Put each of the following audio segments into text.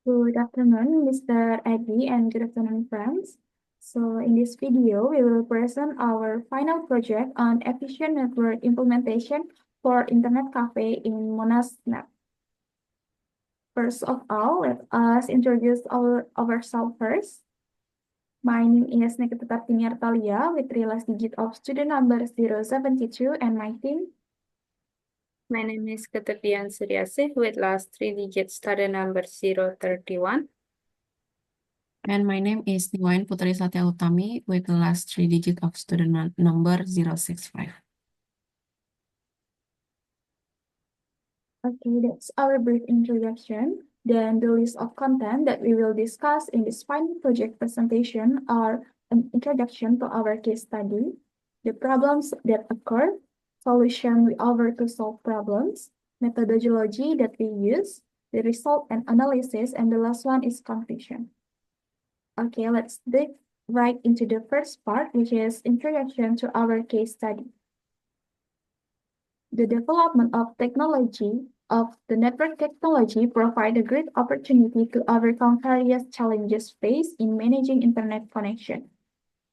Good afternoon, Mr. Edi, and good afternoon, friends. So, in this video, we will present our final project on efficient network implementation for Internet Cafe in Monasnet. First of all, let us introduce ourselves first. My name is Artini Artalia with three last digit of student number 072 and my team. My name is Ketut Dian Suryasih with last three digits student number 031. And my name is Wayan Putri Satya Uttami with the last three digit of student number 065. Okay, that's our brief introduction. Then the list of content that we will discuss in this final project presentation are an introduction to our case study, the problems that occur, solution we offer to solve problems, methodology that we use, the result and analysis, and the last one is conclusion. Okay, let's dig right into the first part, which is introduction to our case study. The development of the network technology provide a great opportunity to overcome various challenges faced in managing internet connection.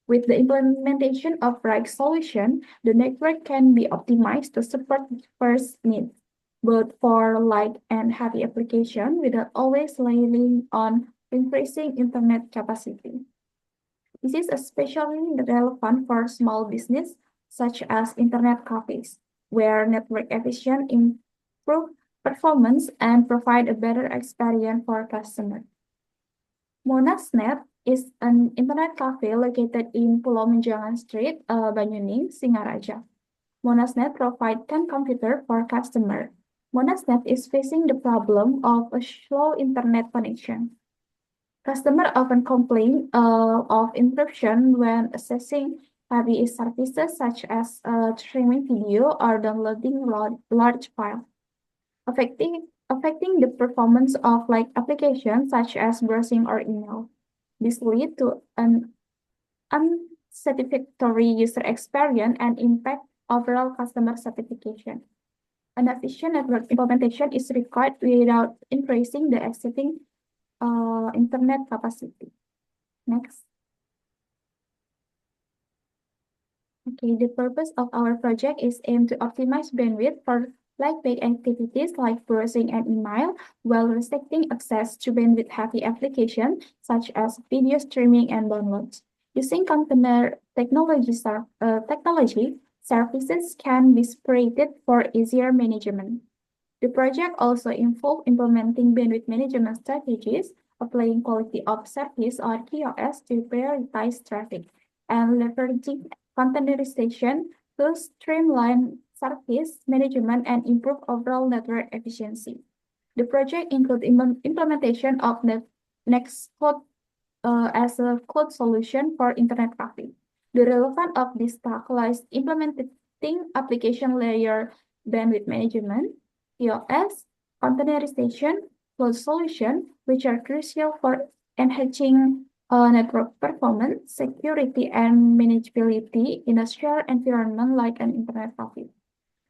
With the implementation of right solution, the network can be optimized to support first needs, both for light and heavy application without always relying on increasing internet capacity. This is especially relevant for small business such as internet cafes, where network efficiency improve performance and provide a better experience for customers. Monasnet is an internet cafe located in Pulau Menjangan Street, Banyuning, Singaraja. Monasnet provides 10 computers for customers. Monasnet is facing the problem of a slow internet connection. Customers often complain of interruption when accessing heavy services such as streaming video or downloading large files, affecting the performance of applications such as browsing or email. This leads to an unsatisfactory user experience and impact overall customer satisfaction. An efficient network implementation is required without increasing the existing internet capacity. Next. Okay, the purpose of our project is aimed to optimize bandwidth for light-weight activities like browsing and email, while restricting access to bandwidth-heavy applications such as video streaming and downloads. Using container technology, services can be separated for easier management. The project also involves implementing bandwidth management strategies, applying quality of service or QoS to prioritize traffic, and leveraging containerization to streamline service management and improve overall network efficiency. The project includes implementation of Nextcloud as a cloud solution for internet traffic. The relevance of this task lies implementing application layer bandwidth management, QoS, containerization, cloud solution, which are crucial for enhancing network performance, security, and manageability in a shared environment like an internet traffic.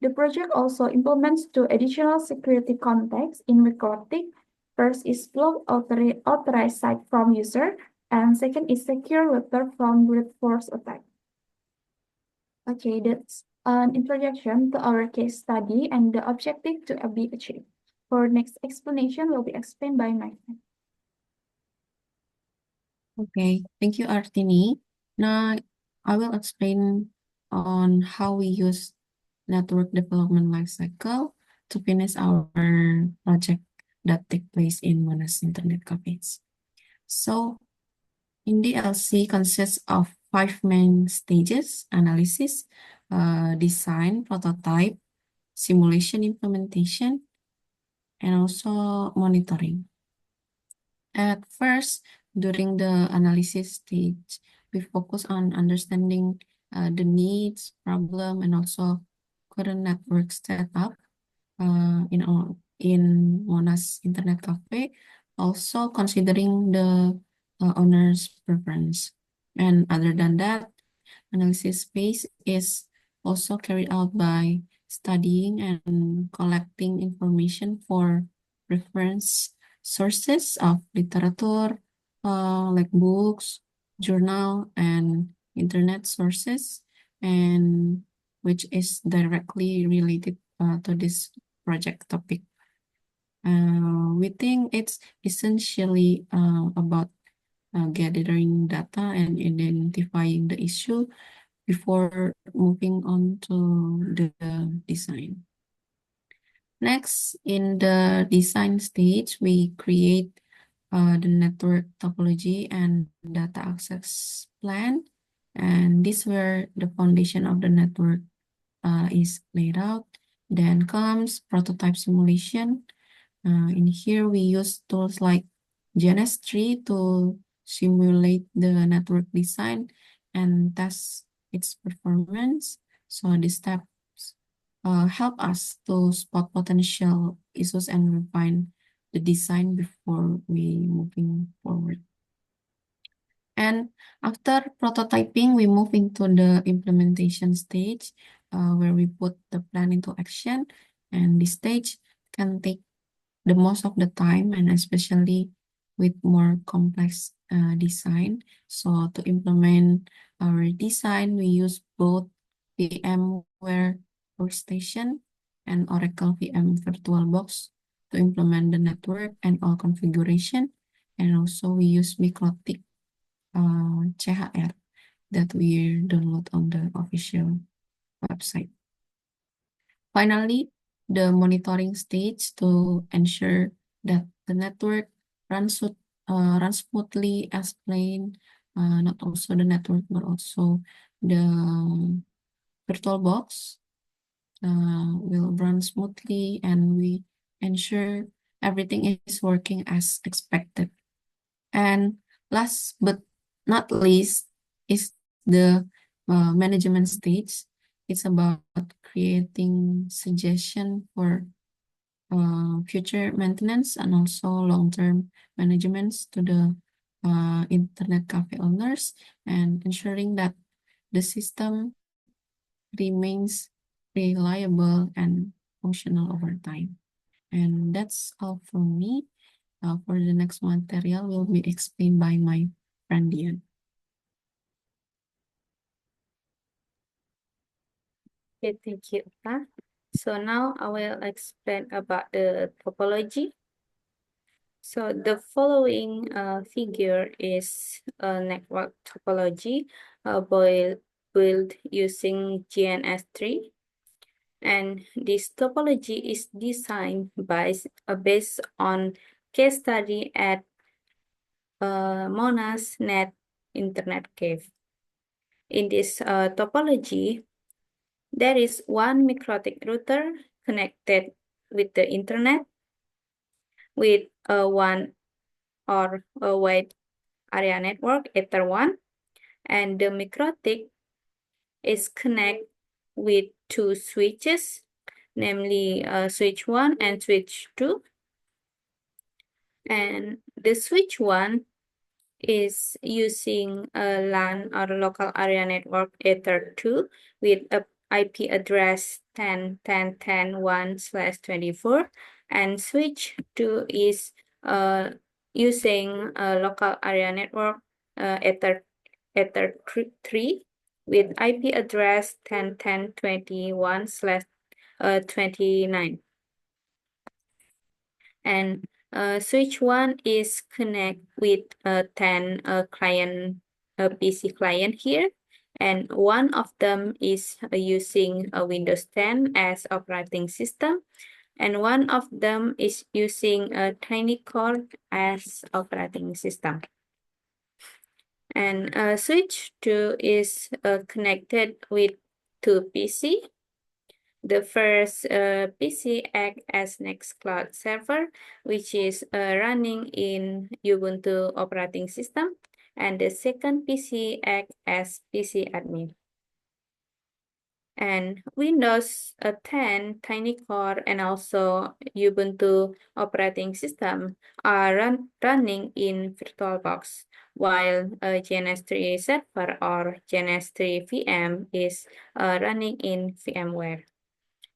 The project also implements two additional security contexts in recording. First is block authorized site from user, and second is secure letter from brute force attack. Okay, that's an introduction to our case study and the objective to be achieved. For next explanation will be explained by my friend. Okay, thank you, Artini. Now, I will explain on how we use network development lifecycle to finish our project that take place in Monas Internet Cafes. So, in DLC consists of 5 main stages: analysis, design, prototype, simulation implementation, and also monitoring. At first, during the analysis stage, we focus on understanding the needs, problem, and also current network setup in Monas Internet Cafe, also considering the owner's preference. And other than that, analysis phase is also carried out by studying and collecting information for reference sources of literature, like books, journal, and internet sources, and which is directly related to this project topic. We think it's essentially about gathering data and identifying the issue before moving on to the design. Next, in the design stage, we create the network topology and data access plan. And this where the foundation of the network is laid out. Then comes prototype simulation. In here, we use tools like GNS3 to simulate the network design and test its performance. So these steps help us to spot potential issues and refine the design before we moving forward. And after prototyping, we move into the implementation stage, where we put the plan into action. And this stage can take the most of the time, and especially with more complex design. So to implement our design, we use both VMware Workstation and Oracle VM VirtualBox to implement the network and all configuration. And also we use Mikrotik CHR that we download on the official website. Finally, the monitoring stage to ensure that the network runs smoothly as planned. Not also the network, but also the VirtualBox will run smoothly, and we ensure everything is working as expected. And last but not least is the management stage. It's about creating suggestion for future maintenance and also long-term managements to the internet cafe owners, and ensuring that the system remains reliable and functional over time. And that's all from me. For the next material will be explained by my friend Dian. Okay, thank you, Uta. So now I will explain about the topology. So the following figure is a network topology built using GNS3. And this topology is designed based on case study at Monash Net Internet Cave. In this topology, there is one Mikrotik router connected with the internet with one or a wide area network, Ether1, and the Mikrotik is connected with two switches, namely switch 1 and switch 2. And the switch 1 is using a LAN or local area network Ether2 with a IP address 10.10.10.1/24, and switch 2 is using a local area network Ether3 with IP address 10.10.21/29. And switch 1 is connect with 10 client PC client here, and one of them is using a Windows 10 as operating system, and one of them is using a Tiny Core as operating system. And switch 2 is connected with two PC. The first PC acts as Nextcloud server, which is running in Ubuntu operating system, and the second PC acts as PC admin. And Windows 10, Tiny Core, and also Ubuntu operating system are running in VirtualBox, while GNS3 server or GNS3 VM is running in VMware.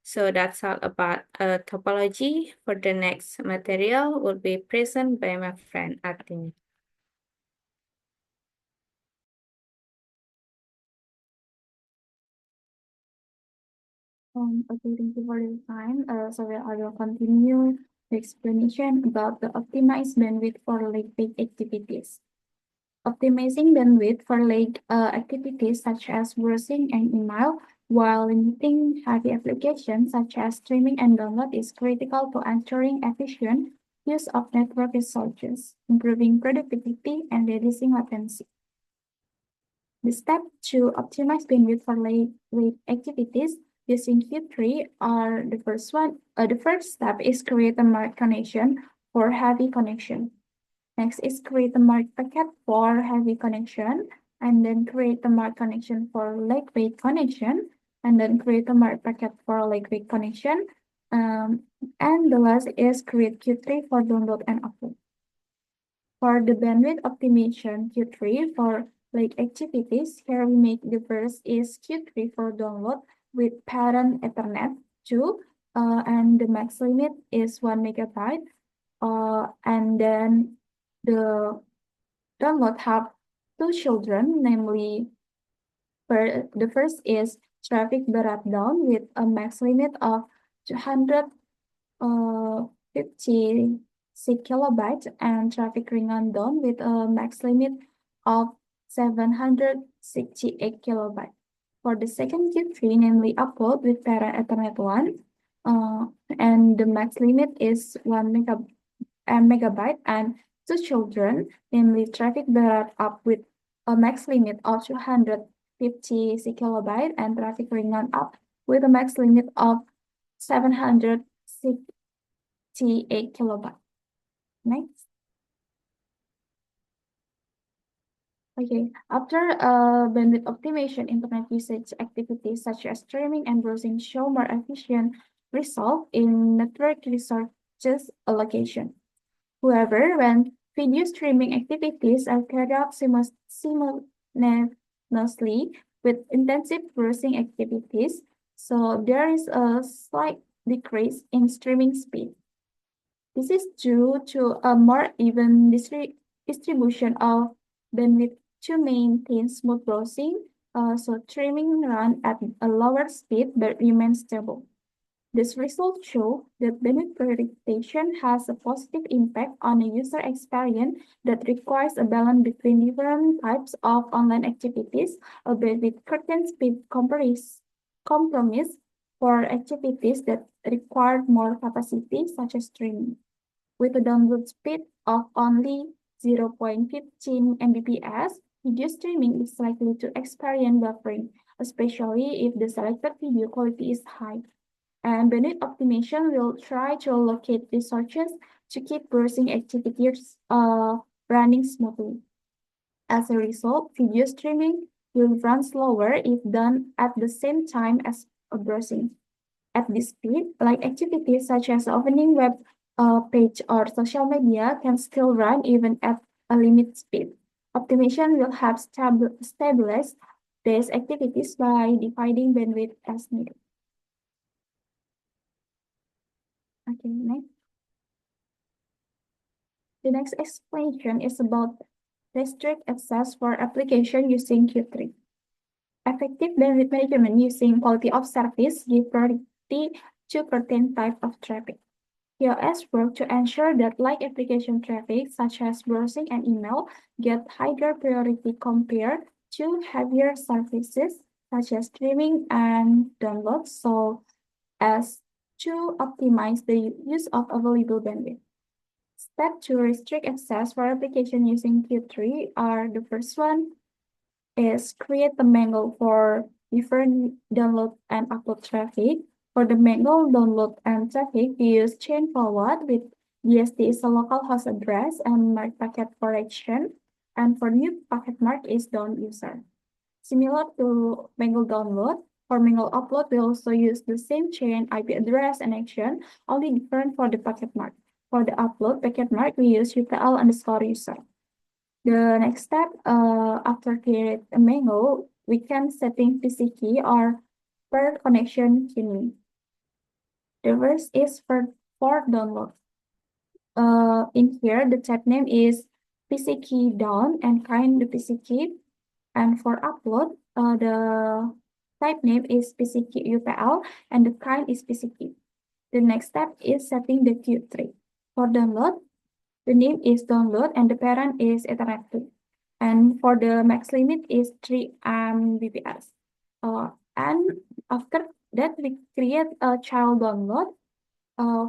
So that's all about topology. For the next material will be present by my friend Artini. Okay, thank you for your time. So I will continue the explanation about the optimized bandwidth for late-page activities. Optimizing bandwidth for late activities such as browsing and email while limiting heavy applications such as streaming and download is critical to ensuring efficient use of network resources, improving productivity, and reducing latency. The step to optimize bandwidth for late activities using Q3 are the first one. The first step is create a marked connection for heavy connection. Next is create a marked packet for heavy connection, and then create a marked connection for lightweight connection, and then create a marked packet for lightweight connection. And the last is create Q3 for download and upload. For the bandwidth optimization Q3 for late activities, here we make the first is Q3 for download with parent Ethernet 2, and the max limit is 1 megabyte. And then the download have two children, namely the first is traffic berat down with a max limit of 256 kilobytes and traffic ringan down with a max limit of 768 kilobytes. For the second Q3, namely upload with parent Ethernet 1, and the max limit is 1 megabyte, and two children, namely traffic berat up with a max limit of 256 kilobyte and traffic ringan up with a max limit of 768 kilobyte. Next. Okay, after bandwidth optimization, internet usage activities such as streaming and browsing show more efficient result in network resources allocation. However, when video streaming activities are carried out simultaneously with intensive browsing activities, so there is a slight decrease in streaming speed. This is due to a more even distribution of bandwidth to maintain smooth browsing, so streaming run at a lower speed but remains stable. This result shows that bandwidth prioritization has a positive impact on a user experience that requires a balance between different types of online activities, albeit with certain speed compromise for activities that require more capacity, such as streaming. With a download speed of only 0.15 Mbps, video streaming is likely to experience buffering, especially if the selected video quality is high. And bandwidth optimization will try to allocate resources to keep browsing activities running smoothly. As a result, video streaming will run slower if done at the same time as browsing. At this speed, like activities such as opening web page or social media can still run even at a limit speed. Optimization will help stabilize these activities by dividing bandwidth as needed. Okay, next. The next explanation is about restrict access for application using Q3. Effective bandwidth management using quality of service give priority to certain type of traffic. QoS work to ensure that like application traffic, such as browsing and email, get higher priority compared to heavier services, such as streaming and download, so as to optimize the use of available bandwidth. Step to restrict access for application using Q3 are the first one is create a mangle for different download and upload traffic. For the mangle download and traffic, we use chain forward with DST is a local host address and mark packet correction. And for new packet mark is down user. Similar to mangle download, for mangle upload, we also use the same chain IP address and action, only different for the packet mark. For the upload packet mark, we use UTL_user. The next step, after create a mangle, we can setting PC key or per connection tuning. The first is for download. In here, the tab name is PC key down and kind the PC key. And for upload, the type name is PC key UPL and the kind is PC key. The next step is setting the Q3. For download, the name is download and the parent is Ethernet 2. And for the max limit is 3 Mbps. And after that, we create a child download.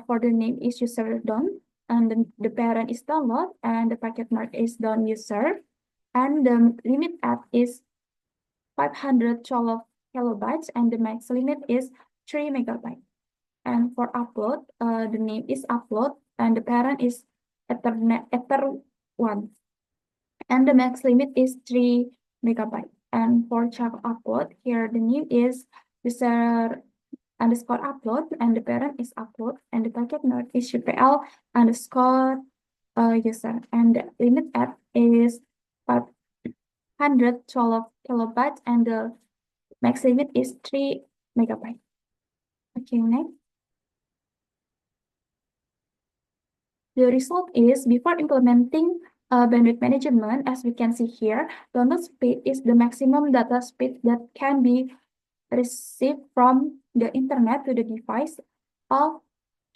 For the name is user down, and the parent is download, and the packet mark is down user, and the limit app is 512 kilobytes, and the max limit is 3 megabytes. And for upload, the name is upload, and the parent is ether1, and the max limit is 3 megabytes. And for child upload, here the name is user underscore upload, and the parent is upload, and the packet node is UPL underscore user, and the limit app is 512 kilobytes, and the max limit is 3 megabytes. Okay, next. The result is before implementing bandwidth management, as we can see here, download speed is the maximum data speed that can be received from the internet to the device of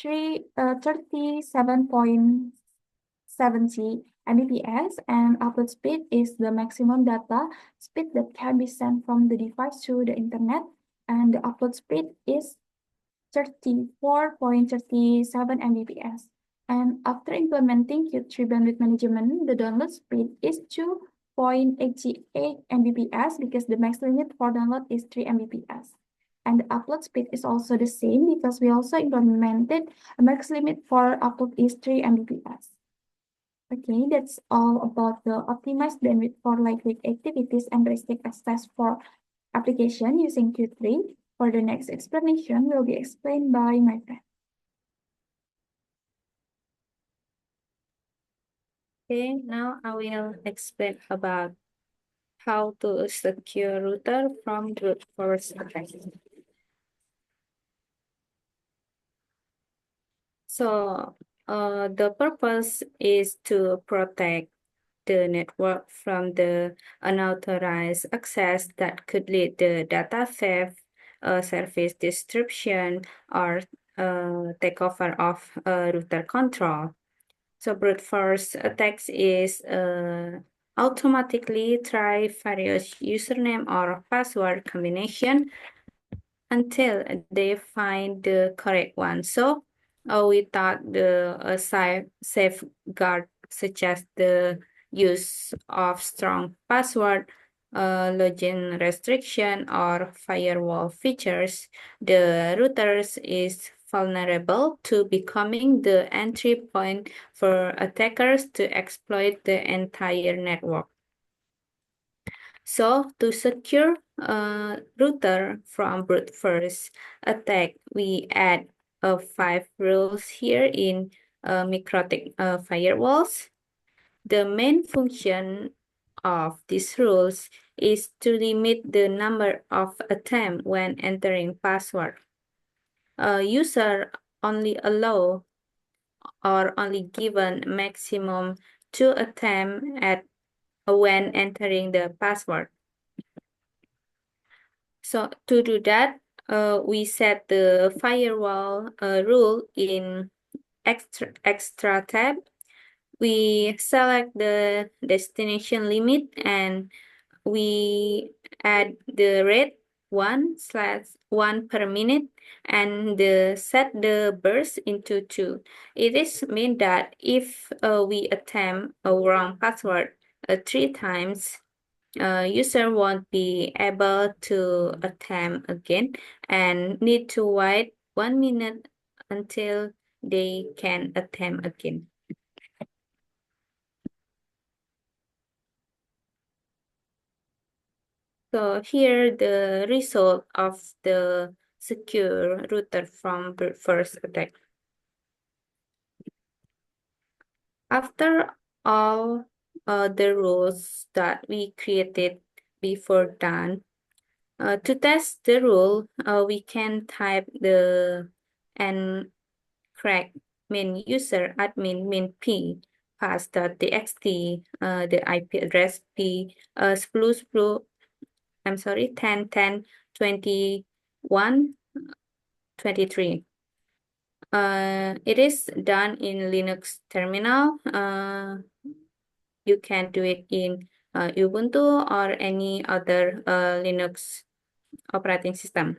37.70 Mbps, and upload speed is the maximum data speed that can be sent from the device to the internet, and the upload speed is 34.37 Mbps. And after implementing Q3 bandwidth management, the download speed is 2.88 Mbps because the max limit for download is 3 Mbps. And the upload speed is also the same because we also implemented a max limit for upload is 3 Mbps. Okay, that's all about the optimized bandwidth for lightweight activities and restrict access for application using Q3. For the next explanation will be explained by my friend. Okay, now I will explain about how to secure router from brute force attack. So, the purpose is to protect the network from the unauthorized access that could lead to data theft, service disruption, or takeover of router control. So brute force attacks is automatically try various username or password combination until they find the correct one. So without the safeguard such as the use of strong password, login restriction, or firewall features, the routers is vulnerable to becoming the entry point for attackers to exploit the entire network. So to secure a router from brute force attack, we add 5 rules here in microtic firewalls. The main function of these rules is to limit the number of attempts when entering password. A user only allow or only given maximum 2 attempts at when entering the password. So to do that, we set the firewall rule in extra tab. We select the destination limit and we add the rate 1/1 per minute and set the burst into 2. It is mean that if we attempt a wrong password 3 times, user won't be able to attempt again and need to wait 1 minute until they can attempt again. So here the result of the secure router from brute force attack. After all the rules that we created before done, to test the rule, we can type the and crack main user admin main p pass.txt the IP address p 10 I'm sorry 10 10 21 23. It is done in Linux terminal. You can do it in Ubuntu or any other Linux operating system.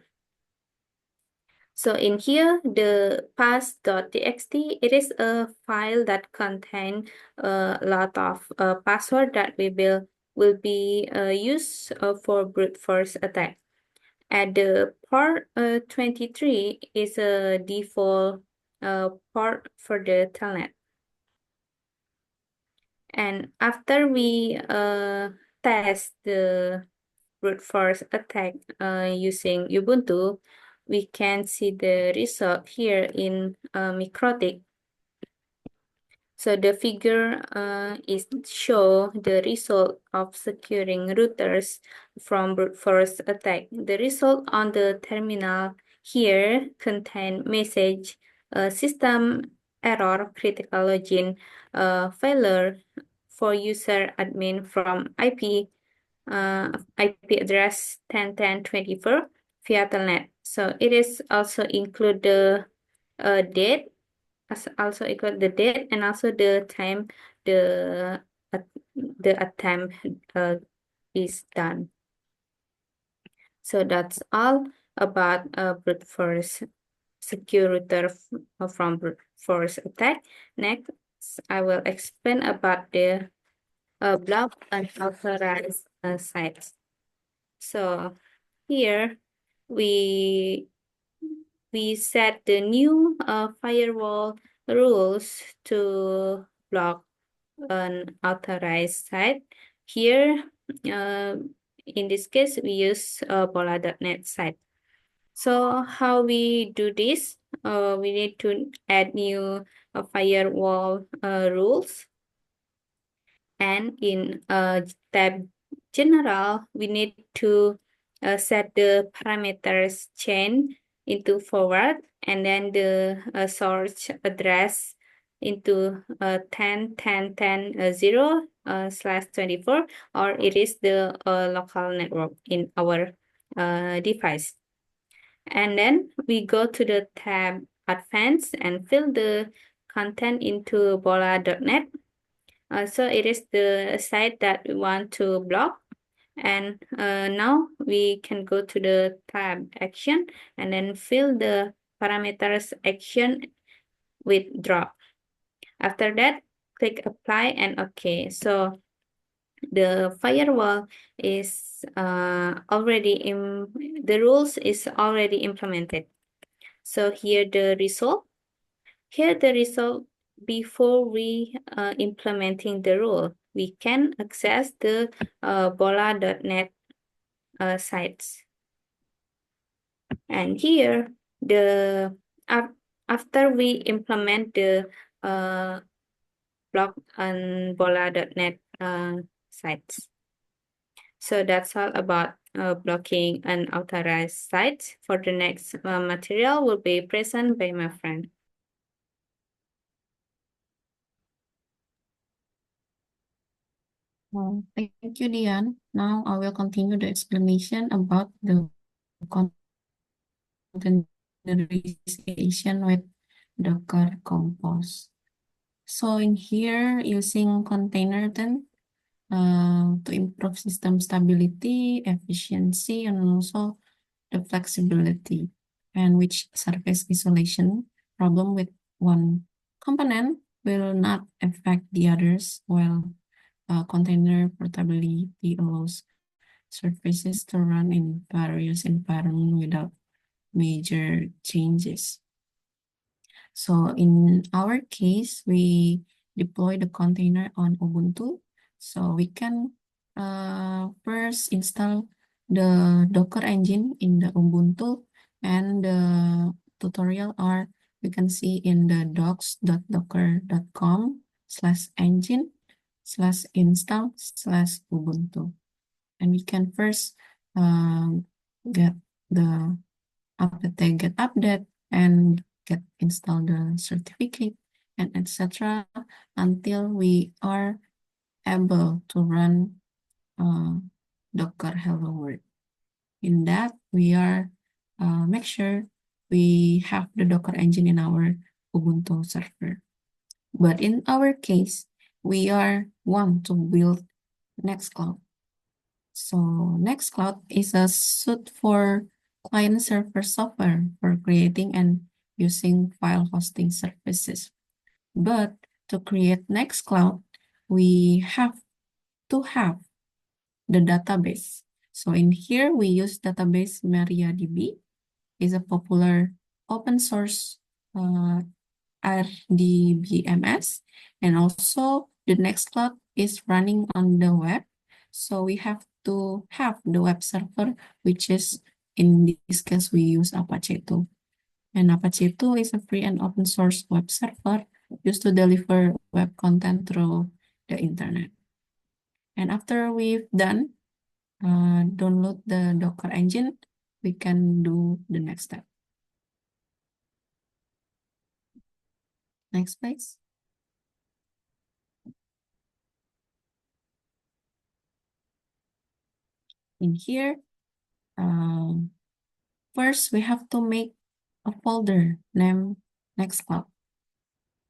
So in here, the pass.txt, it is a file that contains a lot of password that will be used for brute force attack. And the port 23 is a default port for the telnet. And after we test the brute force attack using Ubuntu, we can see the result here in Microtik. So the figure is show the result of securing routers from brute force attack. The result on the terminal here contain message system error critical login failure for user admin from IP address 10.10.24 via telnet. So it is also include the date, also include the date and also the time the attempt is done. So that's all about brute force secure router from brute force attack. Next, I will explain about the block unauthorized sites. So here we set the new firewall rules to block an authorized site. Here, in this case, we use bola.net site. So how we do this? We need to add new firewall rules. And in tab general, we need to set the parameters chain into forward and then the source address into 10.10.10.0/24, or it is the local network in our device. And then we go to the tab advanced and fill the content into bola.net. So it is the site that we want to block. And now we can go to the tab action and then fill the parameters action with drop. After that, click apply and OK. So the firewall is the rules is already implemented. So here the result. Here the result before we implementing the rule. We can access the bola.net sites. And here the after we implement the block on bola.net sites. So that's all about blocking unauthorized sites. For the next material will be present by my friend. Thank you, Dian. Now I will continue the explanation about the containerization with Docker Compose. So in here, using container then to improve system stability, efficiency, and also the flexibility, and which surface isolation problem with one component will not affect the others, while container portability allows services to run in various environments without major changes. So in our case, we deploy the container on Ubuntu. So we can first install the Docker engine in the Ubuntu, and the tutorial are we can see in the docs.docker.com/engine/install/Ubuntu. And we can first get the apt-get update and get install the certificate and etc. until we are able to run Docker Hello World. In that, we are make sure we have the Docker engine in our Ubuntu server. But in our case, we are want to build Nextcloud. So Nextcloud is a suite for client server software for creating and using file hosting services. But to create Nextcloud, we have to have the database. So in here, we use database MariaDB. Is a popular open source RDBMS, and also the Nextcloud is running on the web. So we have to have the web server, which is in this case we use Apache 2. And Apache 2 is a free and open source web server used to deliver web content through the internet. And after we've done download the Docker engine, we can do the next step. Next, please. In here, first we have to make a folder named Nextcloud.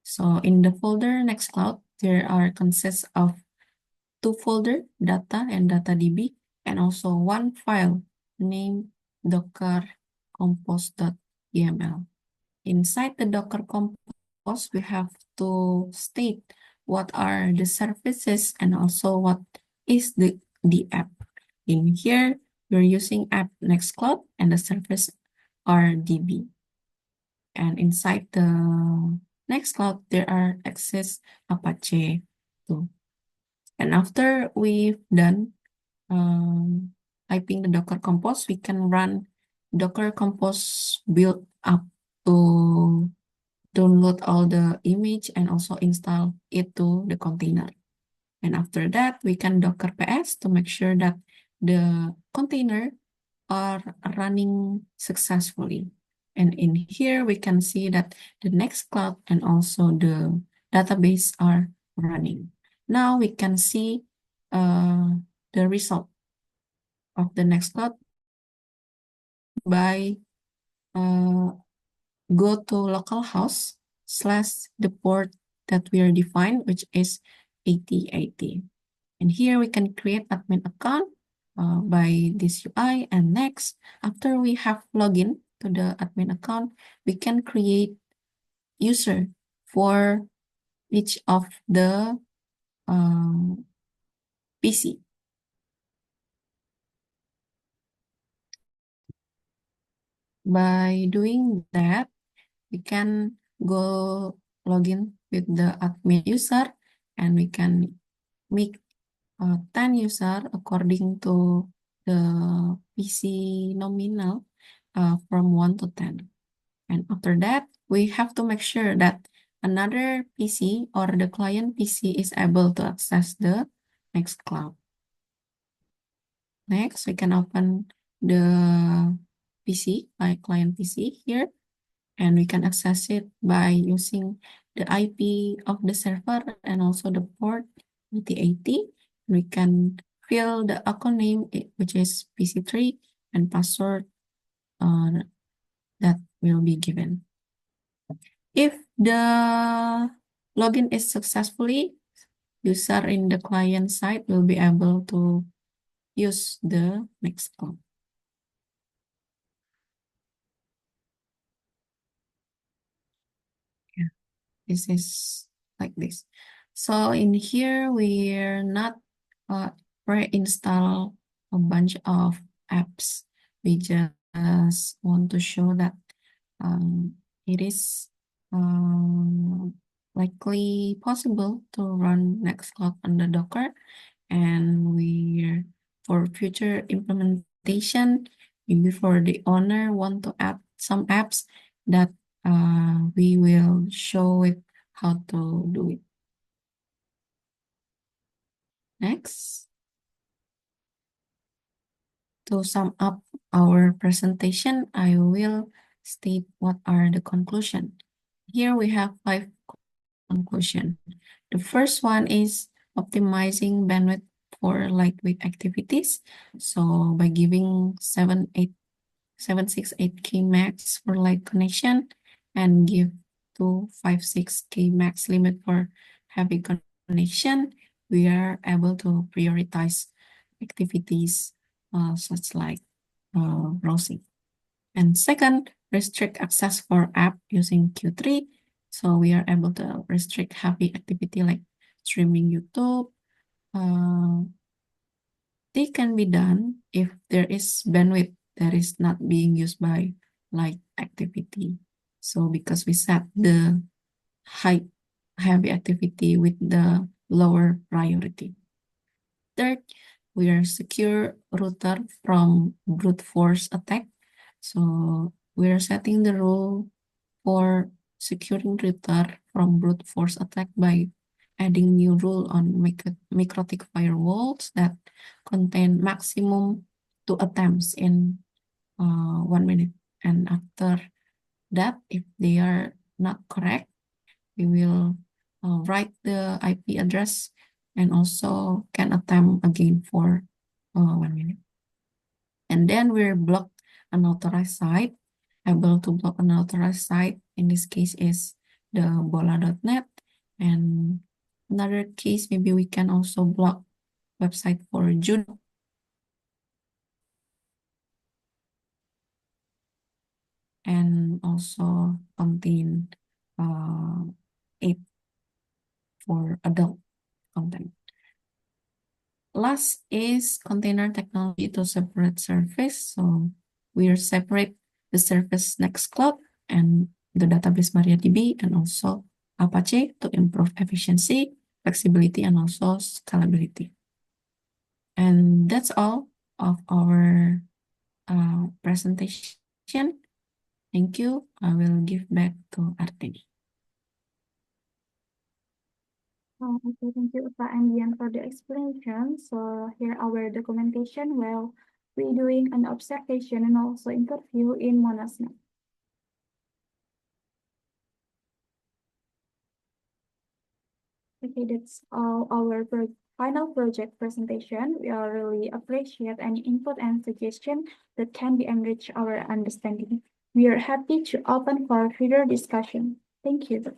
So in the folder Nextcloud, there are consists of 2 folder, data and datadb, and also 1 file named docker compose.yml. Inside the Docker Compose, we have to state what are the services and also what is the app. In here, we're using app Nextcloud and the service are DB. And inside the Nextcloud, there are access Apache too. And after we've done typing the Docker Compose, we can run Docker Compose build up to download all the image and also install it to the container. And after that, we can Docker PS to make sure that the container are running successfully. And in here, we can see that the Nextcloud and also the database are running. Now we can see the result of the Nextcloud by go to localhost / the port that we are defined, which is 8080. And here we can create admin account by this UI. And next, after we have login to the admin account, we can create user for each of the PC. By doing that, we can go login with the admin user and we can make 10 user according to the PC nominal from 1 to 10. And after that, we have to make sure that another PC or the client PC is able to access the Nextcloud. Next, we can open the PC by client PC here, and we can access it by using the IP of the server and also the port 8080. We can fill the account name, which is PC3, and password that will be given. If the login is successfully, user in the client side will be able to use the Nextcloud. Yeah, this is like this. So in here, we're not pre-install a bunch of apps. We just want to show that it is likely possible to run Nextcloud under Docker, and we're for future implementation, maybe for the owner want to add some apps that we will show it how to do it. Next, to sum up our presentation, I will state what are the conclusion. Here we have 5 conclusion. The first one is optimizing bandwidth for lightweight activities. So by giving 768K max for light connection and give 256K max limit for heavy connection, we are able to prioritize activities such like browsing. And second, restrict access for app using Q3. So we are able to restrict heavy activity like streaming YouTube. They can be done if there is bandwidth that is not being used by light activity. So because we set the high heavy activity with the lower priority. Third, we are secure router from brute force attack. So we are setting the rule for securing router from brute force attack by adding new rule on microtic firewalls that contain maximum 2 attempts in 1 minute. And after that, if they are not correct, we will write the IP address and also can attempt again for 1 minute. And then we're blocked unauthorized site. Able to block unauthorized site in this case is the bola.net. And another case, maybe we can also block website for Juno. And also contain 8 for adult content. Last is container technology to separate service. So we are separate the service Nextcloud and the database MariaDB and also Apache to improve efficiency, flexibility, and also scalability. And that's all of our presentation. Thank you. I will give back to Artini. Okay, thank you, Uta and Dian, for the explanation. So here our documentation while we doing an observation and also interview in Monasnet. Okay, that's all our final project presentation. We really appreciate any input and suggestion that can be enrich our understanding. We are happy to open for further discussion. Thank you.